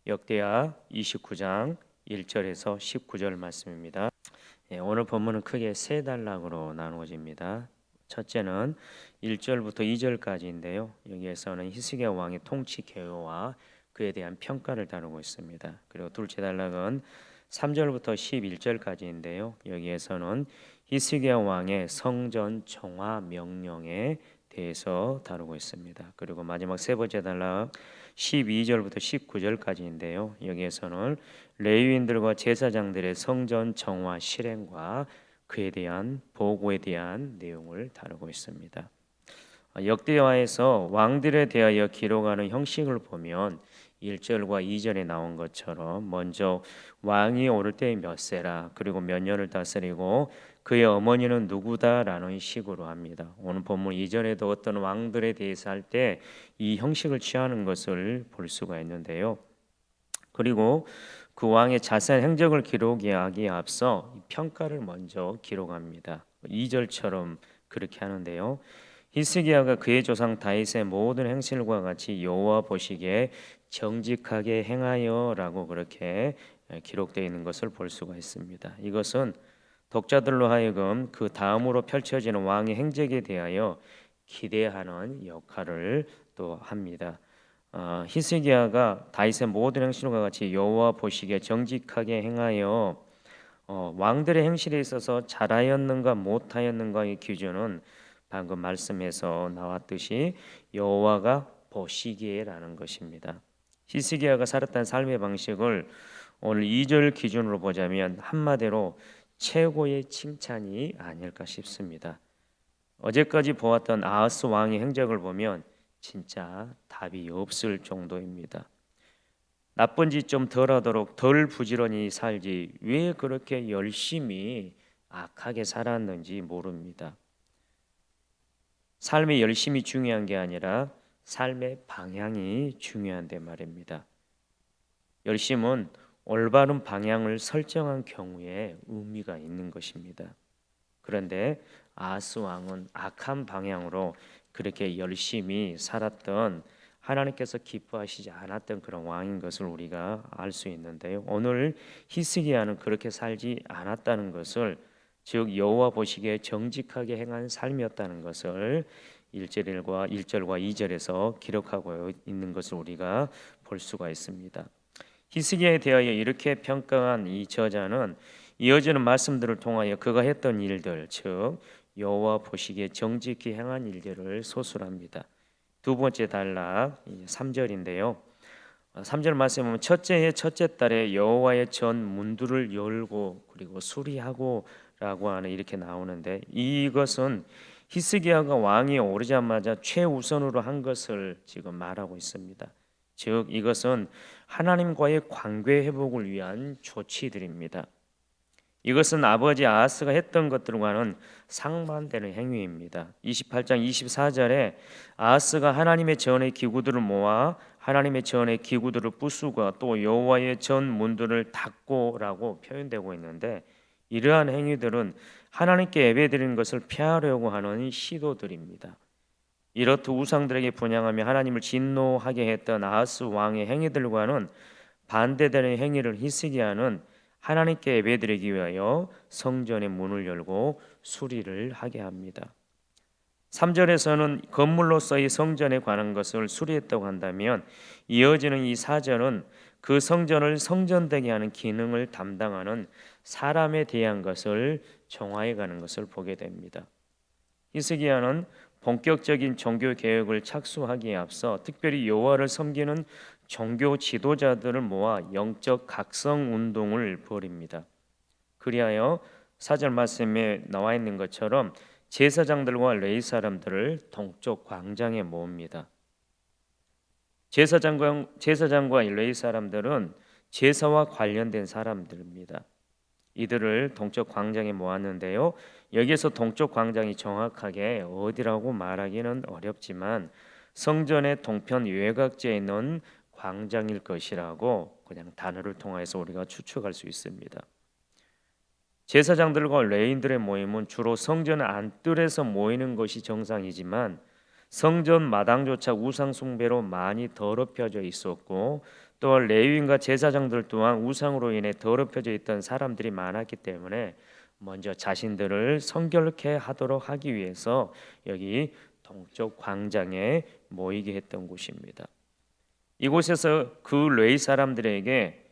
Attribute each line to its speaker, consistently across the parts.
Speaker 1: 역대하 29장 1절에서 19절 말씀입니다. 오늘 본문은 크게 세 단락으로 나누어집니다. 첫째는 1절부터 2절까지인데요. 여기에서는 히스기야 왕의 통치 개요와 그에 대한 평가를 다루고 있습니다. 그리고 둘째 단락은 3절부터 11절까지인데요. 여기에서는 히스기야 왕의 성전 정화 명령에 대해서 다루고 있습니다. 그리고 마지막 세 번째 단락 12절부터 19절까지인데요. 여기에서는 레위인들과 제사장들의 성전 정화 실행과 그에 대한 보고에 대한 내용을 다루고 있습니다. 역대하에서 왕들에 대하여 기록하는 형식을 보면 1절과 2절에 나온 것처럼 먼저 왕이 오를 때 몇 세라, 그리고 몇 년을 다스리고 그의 어머니는 누구다라는 식으로 합니다. 오늘 본문 2절에도 어떤 왕들에 대해서 할 때 이 형식을 취하는 것을 볼 수가 있는데요. 그리고 그 왕의 자세한 행적을 기록하기에 앞서 평가를 먼저 기록합니다. 2절처럼 그렇게 하는데요. 히스기야가 그의 조상 다윗의 모든 행실과 같이 여호와 보시기에 정직하게 행하여라고 그렇게 기록되어 있는 것을 볼 수가 있습니다. 이것은 독자들로 하여금 그 다음으로 펼쳐지는 왕의 행적에 대하여 기대하는 역할을 또 합니다. 히스기야가 다윗의 모든 행실과 같이 여호와 보시기에 정직하게 행하여 왕들의 행실에 있어서 잘하였는가 못하였는가의 기준은 방금 말씀에서 나왔듯이 여호와가 보시기에라는 것입니다. 히스기야가 살았던 삶의 방식을 오늘 2절 기준으로 보자면 한마디로 최고의 칭찬이 아닐까 싶습니다. 어제까지 보았던 아하스 왕의 행적을 보면 진짜 답이 없을 정도입니다. 나쁜 짓 좀 덜하도록 덜 부지런히 살지 왜 그렇게 열심히 악하게 살았는지 모릅니다. 삶의 열심이 중요한 게 아니라 삶의 방향이 중요한데 말입니다. 열심은 올바른 방향을 설정한 경우에 의미가 있는 것입니다. 그런데 아하스 왕은 악한 방향으로 그렇게 열심히 살았던 하나님께서 기뻐하시지 않았던 그런 왕인 것을 우리가 알 수 있는데요. 오늘 히스기야는 그렇게 살지 않았다는 것을, 즉 여호와 보시기에 정직하게 행한 삶이었다는 것을 1절과 2절에서 기록하고 있는 것을 우리가 볼 수가 있습니다. 히스기야에 대하여 이렇게 평가한 이 저자는 이어지는 말씀들을 통하여 그가 했던 일들, 즉 여호와 보시기에 정직히 행한 일들을 소술합니다. 두 번째 단락 3절인데요. 3절 말씀에 보면 첫째 해 첫째 달에 여호와의 전 문들을 열고 그리고 수리하고라고 하는 이렇게 나오는데, 이것은 히스기야가 왕이 오르자마자 최우선으로 한 것을 지금 말하고 있습니다. 즉 이것은 하나님과의 관계 회복을 위한 조치들입니다. 이것은 아버지 아하스가 했던 것들과는 상반되는 행위입니다. 28장 24절에 아하스가 하나님의 전의 기구들을 모아 하나님의 전의 기구들을 부수고 또 여호와의 전 문들을 닫고라고 표현되고 있는데, 이러한 행위들은 하나님께 예배드리는 것을 피하려고 하는 시도들입니다. 이렇듯 우상들에게 분향하며 하나님을 진노하게 했던 아하스 왕의 행위들과는 반대되는 행위를 히스기야는 하나님께 예배드리기 위하여 성전의 문을 열고 수리를 하게 합니다. 3절에서는 건물로서의 성전에 관한 것을 수리했다고 한다면, 이어지는 이 4절은 그 성전을 성전되게 하는 기능을 담당하는 사람에 대한 것을 정화해 가는 것을 보게 됩니다. 히스기야는 본격적인 종교 개혁을 착수하기에 앞서 특별히 여호와를 섬기는 종교 지도자들을 모아 영적 각성 운동을 벌입니다. 그리하여 4절 말씀에 나와 있는 것처럼 제사장들과 레위 사람들을 동쪽 광장에 모읍니다. 제사장과 레위 사람들은 제사와 관련된 사람들입니다. 이들을 동쪽 광장에 모았는데요. 여기에서 동쪽 광장이 정확하게 어디라고 말하기는 어렵지만 성전의 동편 외곽지에 있는 광장일 것이라고 그냥 단어를 통해서 우리가 추측할 수 있습니다. 제사장들과 레위인들의 모임은 주로 성전 안뜰에서 모이는 것이 정상이지만 성전 마당조차 우상 숭배로 많이 더럽혀져 있었고 또 레위인과 제사장들 또한 우상으로 인해 더럽혀져 있던 사람들이 많았기 때문에 먼저 자신들을 성결케 하도록 하기 위해서 여기 동쪽 광장에 모이게 했던 곳입니다. 이곳에서 그 레위 사람들에게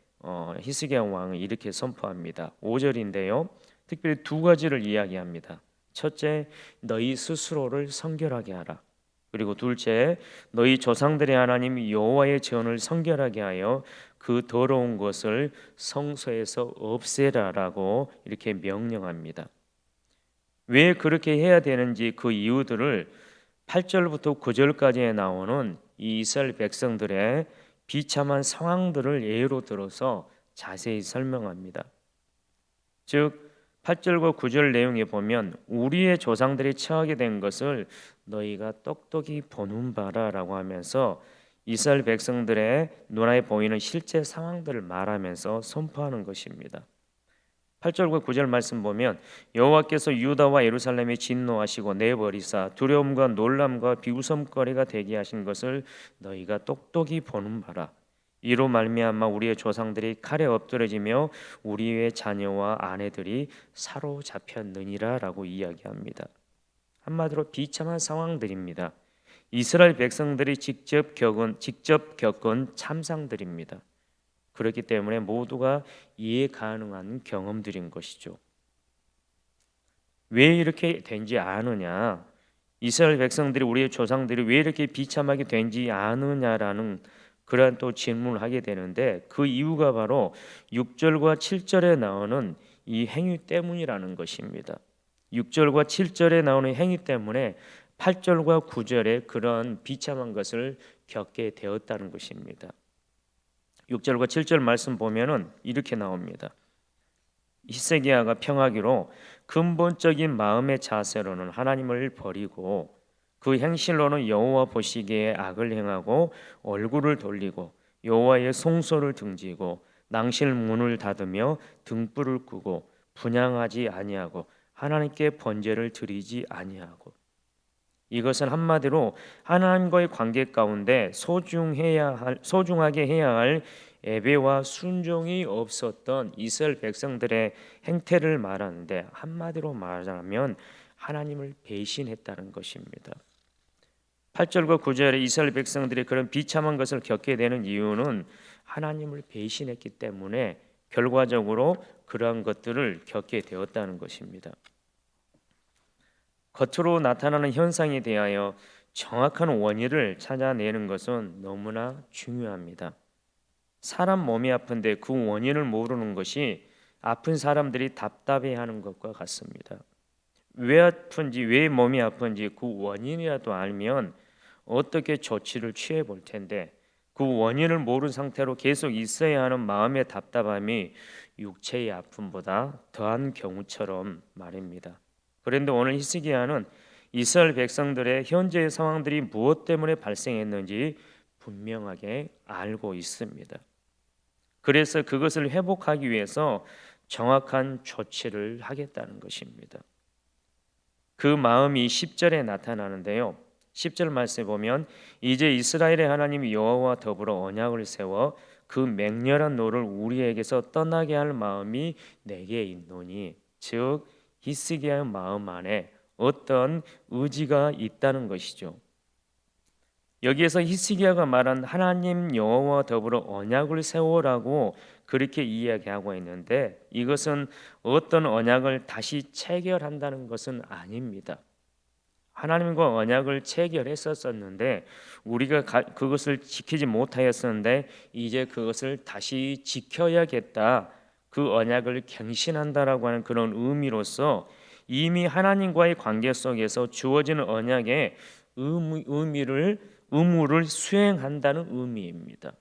Speaker 1: 히스기야 왕은 이렇게 선포합니다. 5절인데요. 특별히 두 가지를 이야기합니다. 첫째, 너희 스스로를 성결하게 하라. 그리고 둘째, 너희 조상들의 하나님 여호와의 전을 성결하게 하여 그 더러운 것을 성소에서 없애라라고 이렇게 명령합니다. 왜 그렇게 해야 되는지 그 이유들을 8절부터 9절까지에 나오는 이 이스라엘 백성들의 비참한 상황들을 예로 들어서 자세히 설명합니다. 즉 8절과 9절 내용에 보면 우리의 조상들이 처하게 된 것을 너희가 똑똑히 보는 바라라고 하면서 이스라엘 백성들의 눈에 보이는 실제 상황들을 말하면서 선포하는 것입니다. 8절과 9절 말씀 보면 여호와께서 유다와 예루살렘에 진노하시고 내버리사 두려움과 놀람과 비웃음거리가 되게 하신 것을 너희가 똑똑히 보는 바라. 이로 말미암아 우리의 조상들이 칼에 엎드러지며 우리의 자녀와 아내들이 사로잡혔느니라라고 이야기합니다. 한마디로 비참한 상황들입니다. 이스라엘 백성들이 직접 겪은 참상들입니다. 그렇기 때문에 모두가 이해 가능한 경험들인 것이죠. 왜 이렇게 된지 아느냐? 이스라엘 백성들이 우리의 조상들이 왜 이렇게 비참하게 된지 아느냐라는 그러한 또 질문을 하게 되는데 그 이유가 바로 6절과 7절에 나오는 이 행위 때문이라는 것입니다. 6절과 7절에 나오는 행위 때문에 8절과 9절에 그런 비참한 것을 겪게 되었다는 것입니다. 6절과 7절 말씀 보면은 이렇게 나옵니다. 히스기야가 평하기로 근본적인 마음의 자세로는 하나님을 버리고 그 행실로는 여호와 보시기에 악을 행하고 얼굴을 돌리고 여호와의 송소를 등지고 낭실 문을 닫으며 등불을 끄고 분향하지 아니하고 하나님께 번제를 드리지 아니하고 이것은 한마디로 하나님과의 관계 가운데 소중하게 해야 할 예배와 순종이 없었던 이스라엘 백성들의 행태를 말하는데 한마디로 말하면 하나님을 배신했다는 것입니다. 8절과 9절에 이스라엘 백성들이 그런 비참한 것을 겪게 되는 이유는 하나님을 배신했기 때문에 결과적으로 그러한 것들을 겪게 되었다는 것입니다. 겉으로 나타나는 현상에 대하여 정확한 원인을 찾아내는 것은 너무나 중요합니다. 사람 몸이 아픈데 그 원인을 모르는 것이 아픈 사람들이 답답해하는 것과 같습니다. 왜 아픈지, 왜 몸이 아픈지 그 원인이라도 알면 어떻게 조치를 취해 볼 텐데 그 원인을 모르는 상태로 계속 있어야 하는 마음의 답답함이 육체의 아픔보다 더한 경우처럼 말입니다. 그런데 오늘 히스기야는 이스라엘 백성들의 현재의 상황들이 무엇 때문에 발생했는지 분명하게 알고 있습니다. 그래서 그것을 회복하기 위해서 정확한 조치를 하겠다는 것입니다. 그 마음이 10절에 나타나는데요. 10절 말씀에 보면 이제 이스라엘의 하나님 여호와와 더불어 언약을 세워 그 맹렬한 노를 우리에게서 떠나게 할 마음이 내게 있노니 즉 히스기야의 마음 안에 어떤 의지가 있다는 것이죠. 여기에서 히스기야가 말한 하나님 여호와와 더불어 언약을 세우라고 그렇게 이야기하고 있는데 이것은 어떤 언약을 다시 체결한다는 것은 아닙니다. 하나님과 언약을 체결했었는데 우리가 그것을 지키지 못하였었는데 이제 그것을 다시 지켜야겠다. 그 언약을 갱신한다라고 하는 그런 의미로서 이미 하나님과의 관계 속에서 주어지는 언약의 의무를 수행한다는 의미입니다.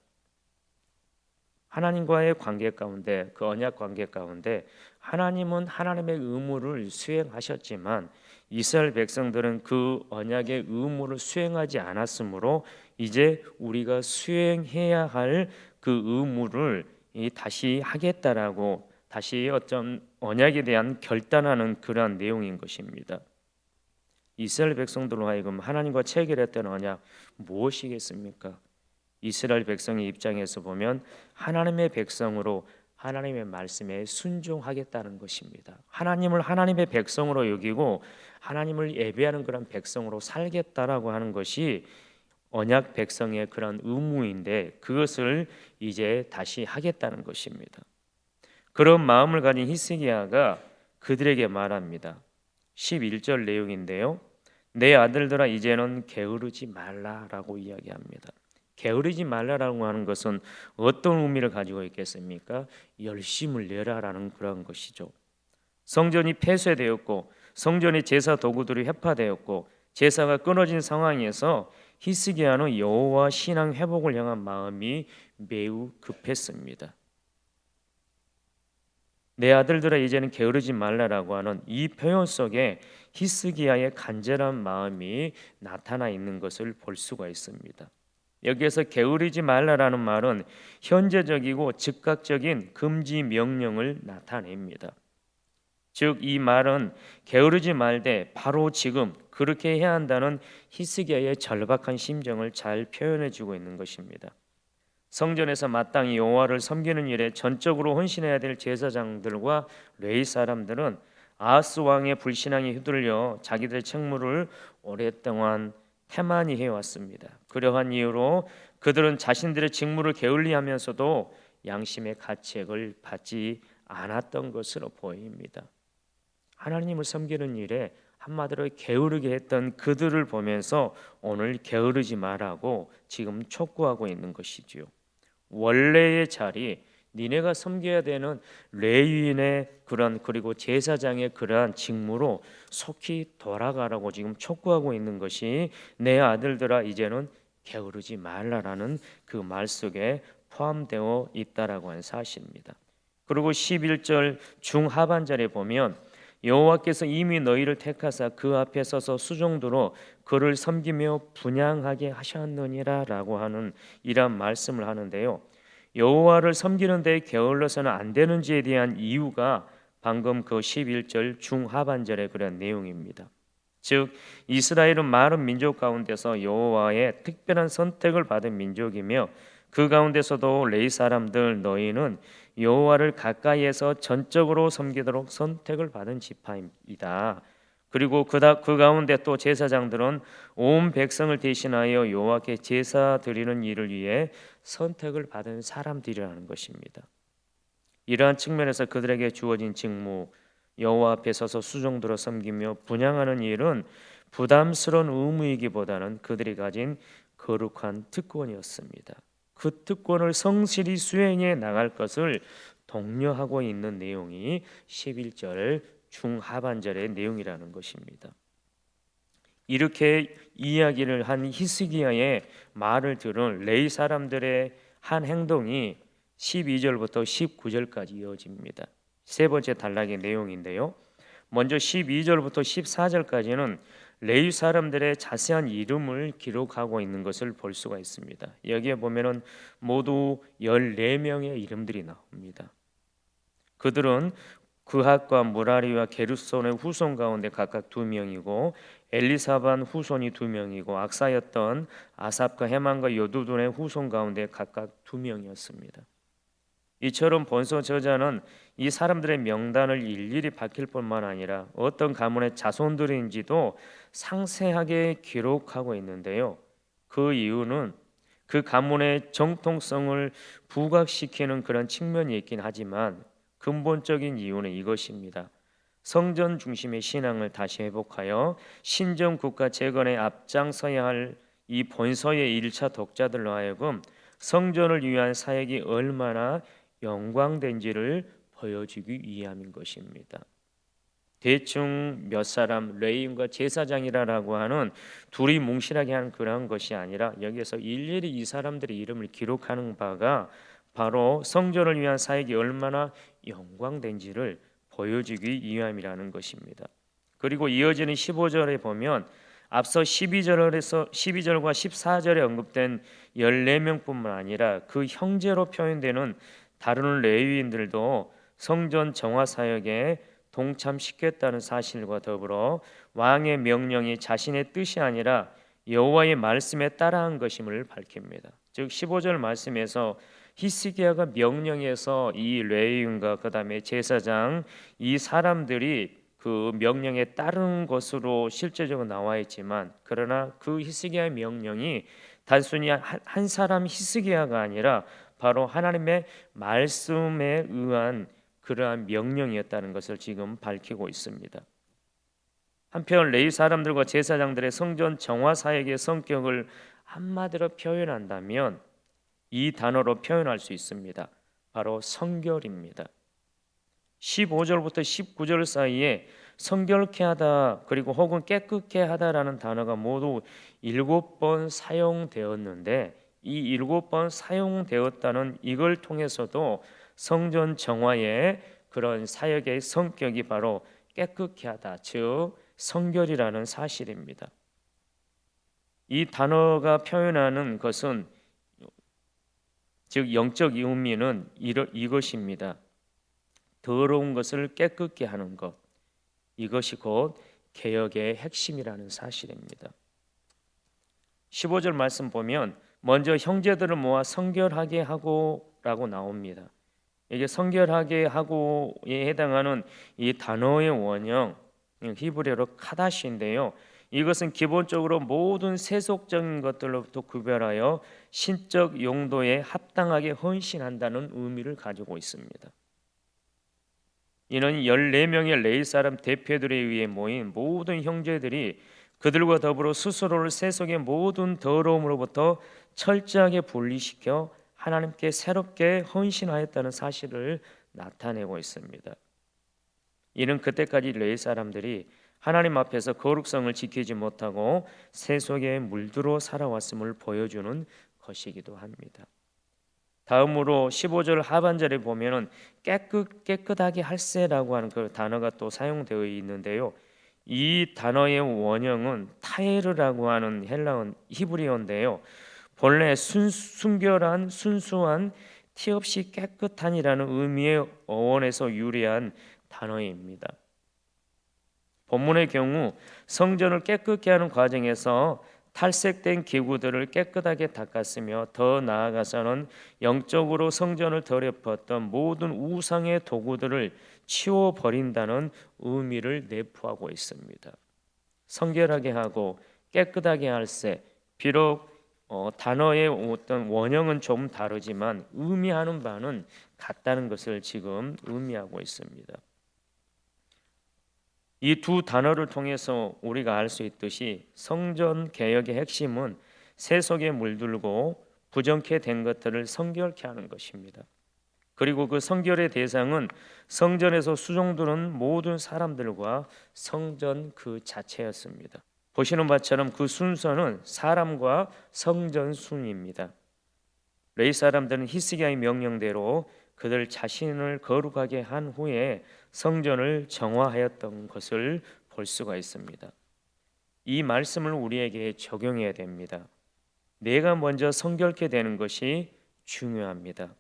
Speaker 1: 하나님과의 관계 가운데 그 언약 관계 가운데 하나님은 하나님의 의무를 수행하셨지만 이스라엘 백성들은 그 언약의 의무를 수행하지 않았으므로 이제 우리가 수행해야 할 그 의무를 다시 하겠다라고 다시 어떤 언약에 대한 결단하는 그러한 내용인 것입니다. 이스라엘 백성들로 하여금 하나님과 체결했던 언약 무엇이겠습니까? 이스라엘 백성의 입장에서 보면 하나님의 백성으로 하나님의 말씀에 순종하겠다는 것입니다. 하나님을 하나님의 백성으로 여기고 하나님을 예배하는 그런 백성으로 살겠다라고 하는 것이 언약 백성의 그런 의무인데 그것을 이제 다시 하겠다는 것입니다. 그런 마음을 가진 히스기야가 그들에게 말합니다. 11절 내용인데요. 내 아들들아 이제는 게으르지 말라라고 이야기합니다. 게으르지 말라라고 하는 것은 어떤 의미를 가지고 있겠습니까? 열심을 내라라는 그런 것이죠. 성전이 폐쇄되었고 성전의 제사 도구들이 회파되었고 제사가 끊어진 상황에서 히스기야는 여호와 신앙 회복을 향한 마음이 매우 급했습니다. 내 아들들아 이제는 게으르지 말라라고 하는 이 표현 속에 히스기야의 간절한 마음이 나타나 있는 것을 볼 수가 있습니다. 여기에서 게으르지 말라라는 말은 현재적이고 즉각적인 금지 명령을 나타냅니다. 즉 이 말은 게으르지 말되 바로 지금 그렇게 해야 한다는 히스기야의 절박한 심정을 잘 표현해 주고 있는 것입니다. 성전에서 마땅히 여호와를 섬기는 일에 전적으로 헌신해야 될 제사장들과 레위 사람들은 아하스 왕의 불신앙에 휘둘려 자기들의 책무를 오랫동안 태만히 해왔습니다. 그러한 이유로 그들은 자신들의 직무를 게을리하면서도 양심의 가책을 받지 않았던 것으로 보입니다. 하나님을 섬기는 일에 한마디로 게으르게 했던 그들을 보면서 오늘 게으르지 말라고 지금 촉구하고 있는 것이지요. 원래의 자리, 니네가 섬겨야 되는 레위인의 그리고 제사장의 그러한 직무로 속히 돌아가라고 지금 촉구하고 있는 것이 내 아들들아 이제는 게으르지 말라라는 그 말 속에 포함되어 있다라고 하는 사실입니다. 그리고 11절 중하반절에 보면 여호와께서 이미 너희를 택하사 그 앞에 서서 수종도로 그를 섬기며 분향하게 하셨느니라라고 하는 이런 말씀을 하는데요. 여호와를 섬기는 데 게을러서는 안 되는지에 대한 이유가 방금 그 11절 중하반절의 그런 내용입니다. 즉 이스라엘은 많은 민족 가운데서 여호와의 특별한 선택을 받은 민족이며 그 가운데서도 레위 사람들 너희는 여호와를 가까이에서 전적으로 섬기도록 선택을 받은 지파입니다. 그리고 그 가운데 또 제사장들은 온 백성을 대신하여 여호와께 제사 드리는 일을 위해 선택을 받은 사람들이라는 것입니다. 이러한 측면에서 그들에게 주어진 직무, 여호와 앞에 서서 수종들어 섬기며 분향하는 일은 부담스러운 의무이기보다는 그들이 가진 거룩한 특권이었습니다. 그 특권을 성실히 수행해 나갈 것을 독려하고 있는 내용이 11절 중하반절의 내용이라는 것입니다. 이렇게 이야기를 한 히스기야의 말을 들은 레위 사람들의 한 행동이 12절부터 19절까지 이어집니다. 세 번째 단락의 내용인데요. 먼저 12절부터 14절까지는 레위 사람들의 자세한 이름을 기록하고 있는 것을 볼 수가 있습니다. 여기에 보면은 모두 14명의 이름들이 나옵니다. 그들은 그핫과 무라리와 게르손의 후손 가운데 각각 2명이고 엘리사반 후손이 2명이고 악사였던 아삽과 헤만과 여두둔의 후손 가운데 각각 2명이었습니다. 이처럼 본서 저자는 이 사람들의 명단을 일일이 밝힐 뿐만 아니라 어떤 가문의 자손들인지도 상세하게 기록하고 있는데요. 그 이유는 그 가문의 정통성을 부각시키는 그런 측면이 있긴 하지만 근본적인 이유는 이것입니다. 성전 중심의 신앙을 다시 회복하여 신정 국가 재건에 앞장서야 할 이 본서의 1차 독자들로 하여금 성전을 위한 사역이 얼마나 영광된지를 보여주기 위함인 것입니다. 대충 몇 사람 레위인과 제사장이라고 하는 둘이 뭉실하게 한 그런 것이 아니라 여기에서 일일이 이 사람들의 이름을 기록하는 바가 바로 성전을 위한 사역이 얼마나 영광된지를 보여주기 위함이라는 것입니다. 그리고 이어지는 15절에 보면 앞서 12절과 14절에 언급된 14명뿐만 아니라 그 형제로 표현되는 다른 레위인들도 성전 정화 사역에 동참시켰다는 사실과 더불어 왕의 명령이 자신의 뜻이 아니라 여호와의 말씀에 따라한 것임을 밝힙니다. 즉 15절 말씀에서 히스기야가 명령해서 이 레위인과 그다음에 제사장 이 사람들이 그 명령에 따르는 것으로 실제적으로 나와 있지만, 그러나 그 히스기야의 명령이 단순히 한 사람 히스기야가 아니라 바로 하나님의 말씀에 의한 그러한 명령이었다는 것을 지금 밝히고 있습니다. 한편 레위 사람들과 제사장들의 성전 정화 사역의 성격을 한마디로 표현한다면 이 단어로 표현할 수 있습니다. 바로 성결입니다. 15절부터 19절 사이에 성결케 하다 그리고 혹은 깨끗게 하다라는 단어가 모두 7번 사용되었는데, 이 7번 사용되었다는 이걸 통해서도 성전 정화의 그런 사역의 성격이 바로 깨끗게 하다, 즉 성결이라는 사실입니다. 이 단어가 표현하는 것은, 즉 영적 의미는 이것입니다. 더러운 것을 깨끗게 하는 것, 이것이 곧 개혁의 핵심이라는 사실입니다. 15절 말씀 보면 먼저 형제들을 모아 성결하게 하고라고 나옵니다. 이게 성결하게 하고에 해당하는 이 단어의 원형 히브리어로 카다시인데요. 이것은 기본적으로 모든 세속적인 것들로부터 구별하여 신적 용도에 합당하게 헌신한다는 의미를 가지고 있습니다. 이는 14명의 레위 사람 대표들에 의해 모인 모든 형제들이 그들과 더불어 스스로를 세속의 모든 더러움으로부터 철저하게 분리시켜 하나님께 새롭게 헌신하였다는 사실을 나타내고 있습니다. 이는 그때까지 레위 사람들이 하나님 앞에서 거룩성을 지키지 못하고 세속에 물들어 살아왔음을 보여주는 것이기도 합니다. 다음으로 15절 하반절에 보면은 깨끗하게 할세라고 하는 그 단어가 또 사용되어 있는데요. 이 단어의 원형은 타에르라고 하는 헬라어 히브리어인데요. 본래 순결한, 순수한, 티 없이 깨끗한이라는 의미의 어원에서 유래한 단어입니다. 본문의 경우 성전을 깨끗게 하는 과정에서 탈색된 기구들을 깨끗하게 닦았으며, 더 나아가서는 영적으로 성전을 더럽혔던 모든 우상의 도구들을 치워버린다는 의미를 내포하고 있습니다. 성결하게 하고 깨끗하게 할세, 비록 단어의 어떤 원형은 좀 다르지만 의미하는 바는 같다는 것을 지금 의미하고 있습니다. 이 두 단어를 통해서 우리가 알 수 있듯이 성전 개혁의 핵심은 세속에 물들고 부정케 된 것들을 성결케 하는 것입니다. 그리고 그 성결의 대상은 성전에서 수종드는 모든 사람들과 성전 그 자체였습니다. 보시는 바처럼 그 순서는 사람과 성전 순입니다. 레위 사람들은 히스기야의 명령대로 그들 자신을 거룩하게 한 후에 성전을 정화하였던 것을 볼 수가 있습니다. 이 말씀을 우리에게 적용해야 됩니다. 내가 먼저 성결케 되는 것이 중요합니다.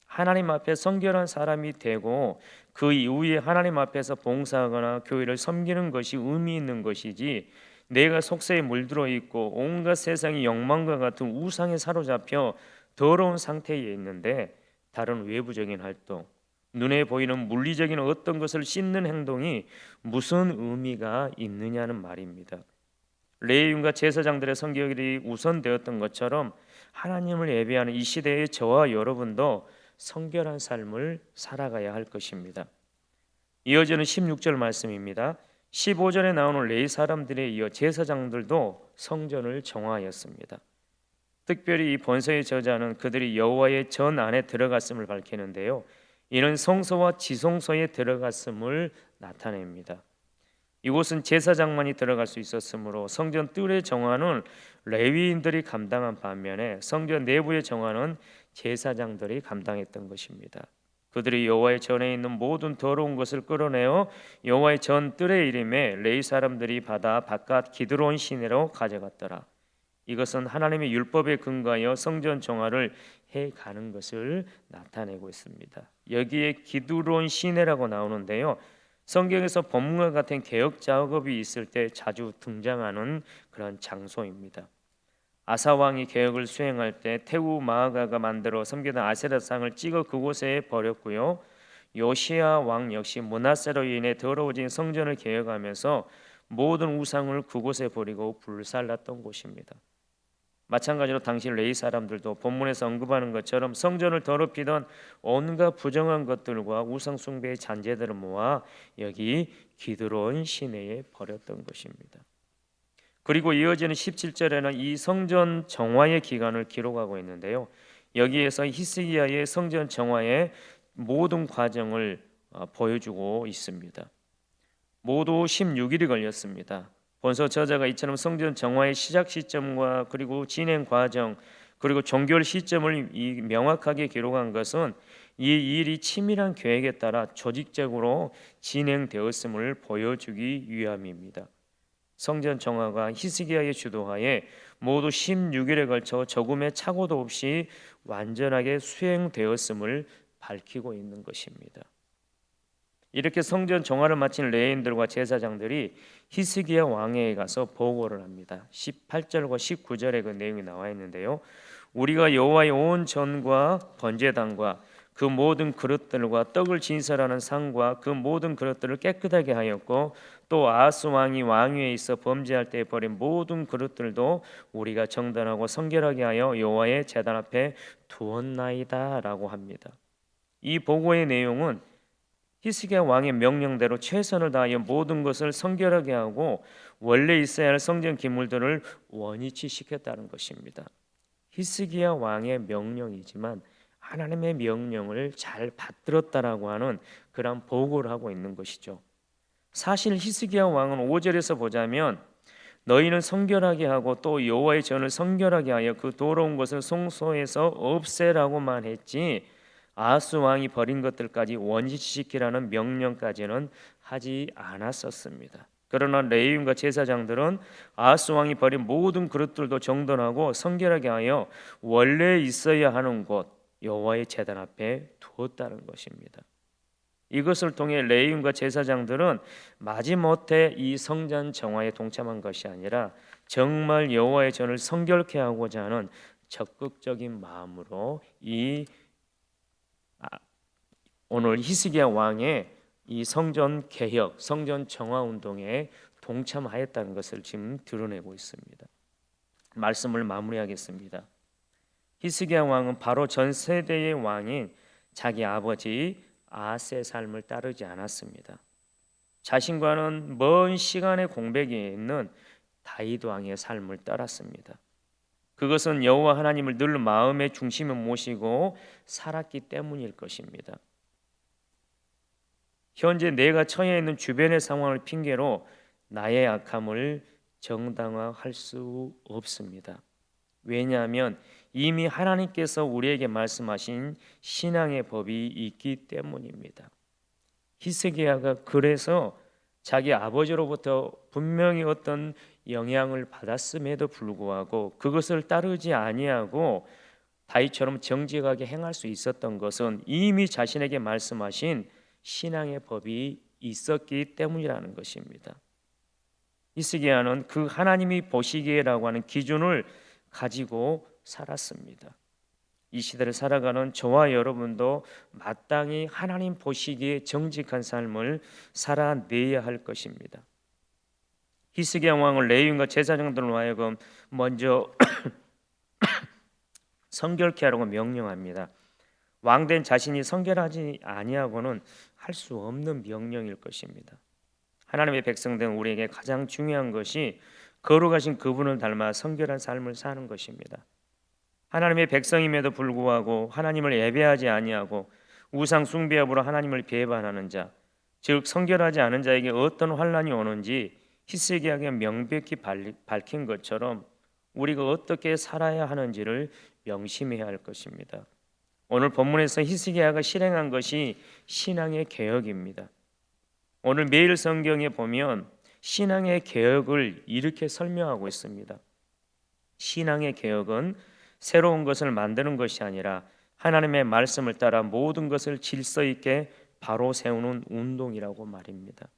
Speaker 1: 하나님 앞에 성결한 사람이 되고 그 이후에 하나님 앞에서 봉사하거나 교회를 섬기는 것이 의미 있는 것이지, 내가 속세에 물들어 있고 온갖 세상의 욕망과 같은 우상에 사로잡혀 더러운 상태에 있는데 다른 외부적인 활동, 눈에 보이는 물리적인 어떤 것을 씻는 행동이 무슨 의미가 있느냐는 말입니다. 레위인과 제사장들의 성결이 우선되었던 것처럼 하나님을 예배하는 이 시대의 저와 여러분도 성결한 삶을 살아가야 할 것입니다. 이어지는 16절 말씀입니다. 15절에 나오는 레위 사람들에 이어 제사장들도 성전을 정화하였습니다. 특별히 이 본서의 저자는 그들이 여호와의 전 안에 들어갔음을 밝히는데요. 이는 성소와 지성소에 들어갔음을 나타냅니다. 이곳은 제사장만이 들어갈 수 있었으므로 성전 뜰의 정화는 레위인들이 감당한 반면에 성전 내부의 정화는 제사장들이 감당했던 것입니다. 그들이 여호와의 전에 있는 모든 더러운 것을 끌어내어 여호와의 전 뜰의 이름에 레위 사람들이 받아 바깥 기드론 시내로 가져갔더라. 이것은 하나님의 율법에 근거하여 성전 정화를 해가는 것을 나타내고 있습니다. 여기에 기드론 시내라고 나오는데요. 성경에서 법문과 같은 개혁 작업이 있을 때 자주 등장하는 그런 장소입니다. 아사 왕이 계획을 수행할 때 태우 마아가가 만들어 섬기던 아세라 상을 찍어 그곳에 버렸고요. 요시야 왕 역시 므낫세로 인해 더러워진 성전을 개혁하면서 모든 우상을 그곳에 버리고 불살랐던 곳입니다. 마찬가지로 당시 레위 사람들도 본문에서 언급하는 것처럼 성전을 더럽히던 온갖 부정한 것들과 우상 숭배의 잔재들을 모아 여기 기드론 시내에 버렸던 것입니다. 그리고 이어지는 17절에는 이 성전 정화의 기간을 기록하고 있는데요. 여기에서 히스기야의 성전 정화의 모든 과정을 보여주고 있습니다. 모두 16일이 걸렸습니다. 본서 저자가 이처럼 성전 정화의 시작 시점과 그리고 진행 과정 그리고 종결 시점을 명확하게 기록한 것은 이 일이 치밀한 계획에 따라 조직적으로 진행되었음을 보여주기 위함입니다. 성전 정화가 히스기야의 주도하에 모두 16일에 걸쳐 조금의 착오도 없이 완전하게 수행되었음을 밝히고 있는 것입니다. 이렇게 성전 정화를 마친 레위인들과 제사장들이 히스기야 왕에게 가서 보고를 합니다. 18절과 19절에 그 내용이 나와 있는데요. 우리가 여호와의 온 전과 번제단과 그 모든 그릇들과 떡을 진설하는 상과 그 모든 그릇들을 깨끗하게 하였고 또 아하스 왕이 왕위에 있어 범죄할 때 버린 모든 그릇들도 우리가 정돈하고 성결하게 하여 여호와의 제단 앞에 두었나이다라고 합니다. 이 보고의 내용은 히스기야 왕의 명령대로 최선을 다하여 모든 것을 성결하게 하고 원래 있어야 할 성전 기물들을 원위치 시켰다는 것입니다. 히스기야 왕의 명령이지만 하나님의 명령을 잘 받들었다라고 하는 그런 보고를 하고 있는 것이죠. 사실 히스기야 왕은 5절에서 보자면 너희는 성결하게 하고 또 여호와의 전을 성결하게 하여 그 더러운 것을 성소에서 없애라고만 했지 아하스 왕이 버린 것들까지 원시시키라는 명령까지는 하지 않았었습니다. 그러나 레위인과 제사장들은 아하스 왕이 버린 모든 그릇들도 정돈하고 성결하게 하여 원래 있어야 하는 곳 여호와의 제단 앞에 두었다는 것입니다. 이것을 통해 레위인과 제사장들은 마지못해 이 성전 정화에 동참한 것이 아니라 정말 여호와의 전을 성결케 하고자 하는 적극적인 마음으로 오늘 히스기야 왕의 이 성전 개혁, 성전 정화 운동에 동참하였다는 것을 지금 드러내고 있습니다. 말씀을 마무리하겠습니다. 히스기야 왕은 바로 전 세대의 왕인 자기 아버지 아하스의 삶을 따르지 않았습니다. 자신과는 먼 시간의 공백이 있는 다윗 왕의 삶을 따랐습니다. 그것은 여호와 하나님을 늘 마음의 중심에 모시고 살았기 때문일 것입니다. 현재 내가 처해 있는 주변의 상황을 핑계로 나의 악함을 정당화할 수 없습니다. 왜냐하면 이미 하나님께서 우리에게 말씀하신 신앙의 법이 있기 때문입니다. 히스기야가 그래서 자기 아버지로부터 분명히 어떤 영향을 받았음에도 불구하고 그것을 따르지 아니하고 다윗처럼 정직하게 행할 수 있었던 것은 이미 자신에게 말씀하신 신앙의 법이 있었기 때문이라는 것입니다. 히스기야는 그 하나님이 보시기에라고 하는 기준을 가지고 살았습니다. 이 시대를 살아가는 저와 여러분도 마땅히 하나님 보시기에 정직한 삶을 살아내야 할 것입니다. 히스기야 왕을 레위인과 제사장들로 하여금 먼저 성결케 하라고 명령합니다. 왕된 자신이 성결하지 아니하고는 할 수 없는 명령일 것입니다. 하나님의 백성된 우리에게 가장 중요한 것이 거룩하신 그분을 닮아 성결한 삶을 사는 것입니다. 하나님의 백성임에도 불구하고 하나님을 예배하지 아니하고 우상 숭배함으로 하나님을 배반하는 자, 즉 성결하지 않은 자에게 어떤 환난이 오는지 히스기야가 명백히 밝힌 것처럼 우리가 어떻게 살아야 하는지를 명심해야 할 것입니다. 오늘 본문에서 히스기야가 실행한 것이 신앙의 개혁입니다. 오늘 매일 성경에 보면 신앙의 개혁을 이렇게 설명하고 있습니다. 신앙의 개혁은 새로운 것을 만드는 것이 아니라 하나님의 말씀을 따라 모든 것을 질서 있게 바로 세우는 운동이라고 말입니다.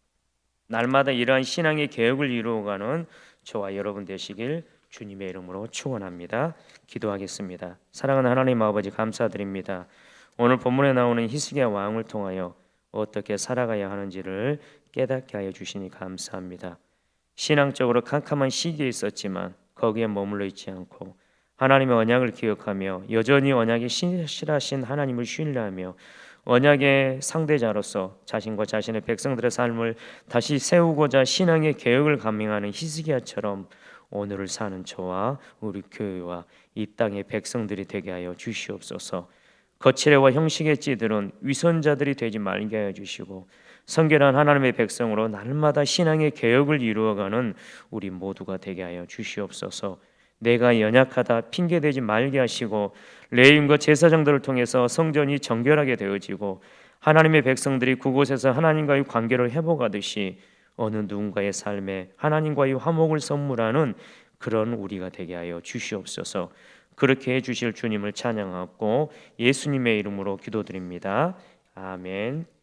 Speaker 1: 날마다 이러한 신앙의 개혁을 이루어가는 저와 여러분 되시길 주님의 이름으로 축원합니다. 기도하겠습니다. 사랑하는 하나님 아버지, 감사드립니다. 오늘 본문에 나오는 히스기야 왕을 통하여 어떻게 살아가야 하는지를 깨닫게 하여 주시니 감사합니다. 신앙적으로 캄캄한 시기에 있었지만 거기에 머물러 있지 않고 하나님의 언약을 기억하며 여전히 언약에 신실하신 하나님을 신뢰하며 언약의 상대자로서 자신과 자신의 백성들의 삶을 다시 세우고자 신앙의 개혁을 감행하는 히스기야처럼 오늘을 사는 저와 우리 교회와 이 땅의 백성들이 되게 하여 주시옵소서. 거칠애와 형식의 찌들은 위선자들이 되지 말게 하여 주시고 성결한 하나님의 백성으로 날마다 신앙의 개혁을 이루어가는 우리 모두가 되게 하여 주시옵소서. 내가 연약하다 핑계대지 말게 하시고 레위인과 제사장들을 통해서 성전이 정결하게 되어지고 하나님의 백성들이 그곳에서 하나님과의 관계를 회복하듯이 어느 누군가의 삶에 하나님과의 화목을 선물하는 그런 우리가 되게 하여 주시옵소서. 그렇게 해주실 주님을 찬양하고 예수님의 이름으로 기도드립니다. 아멘.